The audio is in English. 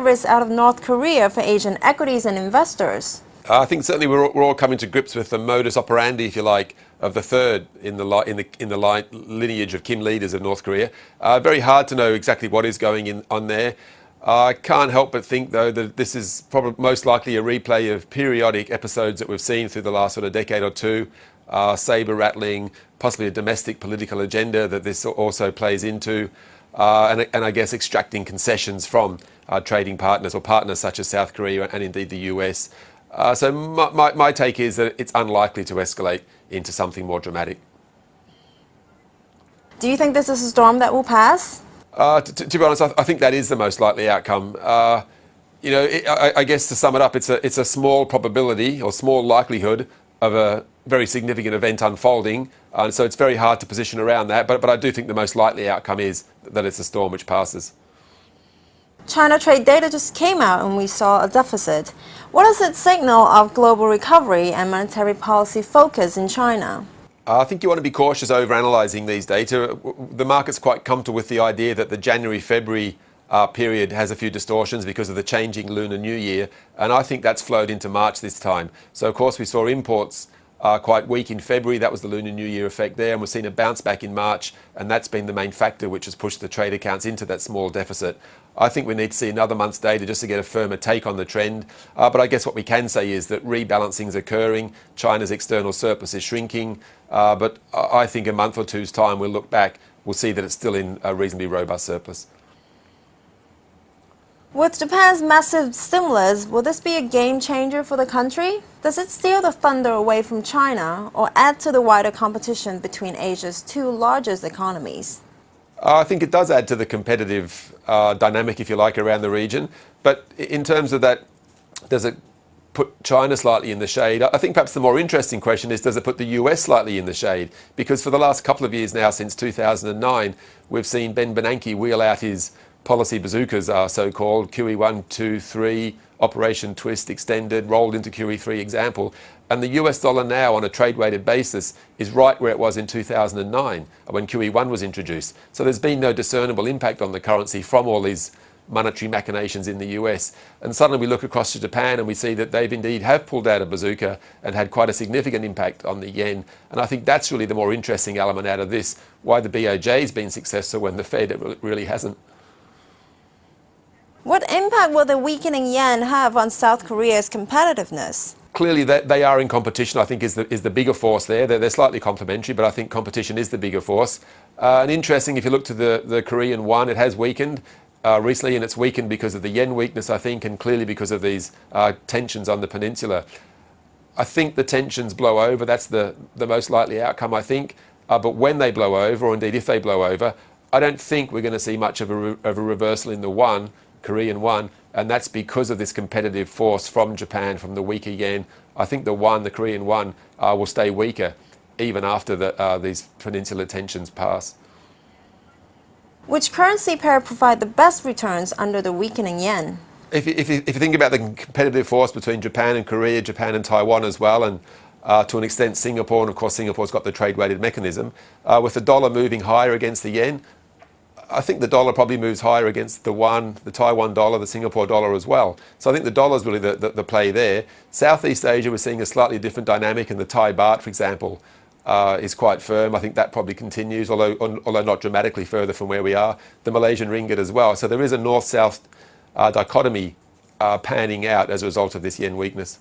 risk out of North Korea for Asian equities and investors? I think certainly we're all coming to grips with the modus operandi, if you like, of the third in the lineage of Kim leaders of North Korea. Very hard to know exactly what is going on there. I can't help but think, though, that this is probably most likely a replay of periodic episodes that we've seen through the last sort of decade or two. Saber rattling, possibly a domestic political agenda that this also plays into, and I guess extracting concessions from trading partners or partners such as South Korea and indeed the US. So my take is that it's unlikely to escalate into something more dramatic. Do you think this is a storm that will pass? To be honest, I think that is the most likely outcome. I guess to sum it up, it's a small probability or small likelihood of a very significant event unfolding, so it's very hard to position around that. But I do think the most likely outcome is that it's a storm which passes. China trade data just came out and we saw a deficit. What does it signal of global recovery and monetary policy focus in China? I think you want to be cautious over analysing these data. The market's quite comfortable with the idea that the January-February period has a few distortions because of the changing Lunar New Year, and I think that's flowed into March this time. So of course we saw imports quite weak in February. That was the Lunar New Year effect there, and we've seen a bounce back in March, and that's been the main factor which has pushed the trade accounts into that small deficit. I think we need to see another month's data just to get a firmer take on the trend. But I guess what we can say is that rebalancing is occurring. China's external surplus is shrinking. But I think a month or two's time, we'll look back, we'll see that it's still in a reasonably robust surplus. With Japan's massive stimulus, will this be a game changer for the country? Does it steal the thunder away from China or add to the wider competition between Asia's two largest economies? I think it does add to the competitive dynamic, if you like, around the region. But in terms of that, does it put China slightly in the shade? I think perhaps the more interesting question is, does it put the US slightly in the shade? Because for the last couple of years now, since 2009, we've seen Ben Bernanke wheel out his policy bazookas, so-called QE1, 2, 3, Operation Twist extended, rolled into QE3 example. And the US dollar now on a trade-weighted basis is right where it was in 2009 when QE1 was introduced. So there's been no discernible impact on the currency from all these monetary machinations in the US. And suddenly we look across to Japan and we see that they've indeed have pulled out a bazooka and had quite a significant impact on the yen. And I think that's really the more interesting element out of this, why the BOJ's been successful when the Fed really hasn't. What impact will the weakening yen have on South Korea's competitiveness? Clearly, they are in competition, I think, is the bigger force there. They're slightly complementary, but I think competition is the bigger force. And interesting, if you look to the Korean won, it has weakened recently, and it's weakened because of the yen weakness, I think, and clearly because of these tensions on the peninsula. I think the tensions blow over. That's the most likely outcome, I think. But when they blow over, or indeed if they blow over, I don't think we're going to see much of a reversal in the Korean won, and that's because of this competitive force from Japan, from the weaker yen. I think the Korean won, will stay weaker even after these peninsular tensions pass. Which currency pair provide the best returns under the weakening yen? If you think about the competitive force between Japan and Korea, Japan and Taiwan as well, and to an extent Singapore, and of course Singapore's got the trade-weighted mechanism, with the dollar moving higher against the yen, I think the dollar probably moves higher against the Taiwan dollar, the Singapore dollar as well. So I think the dollar is really the play there. Southeast Asia, we're seeing a slightly different dynamic, and the Thai baht, for example, is quite firm. I think that probably continues, although not dramatically further from where we are. The Malaysian ringgit as well. So there is a north-south dichotomy panning out as a result of this yen weakness.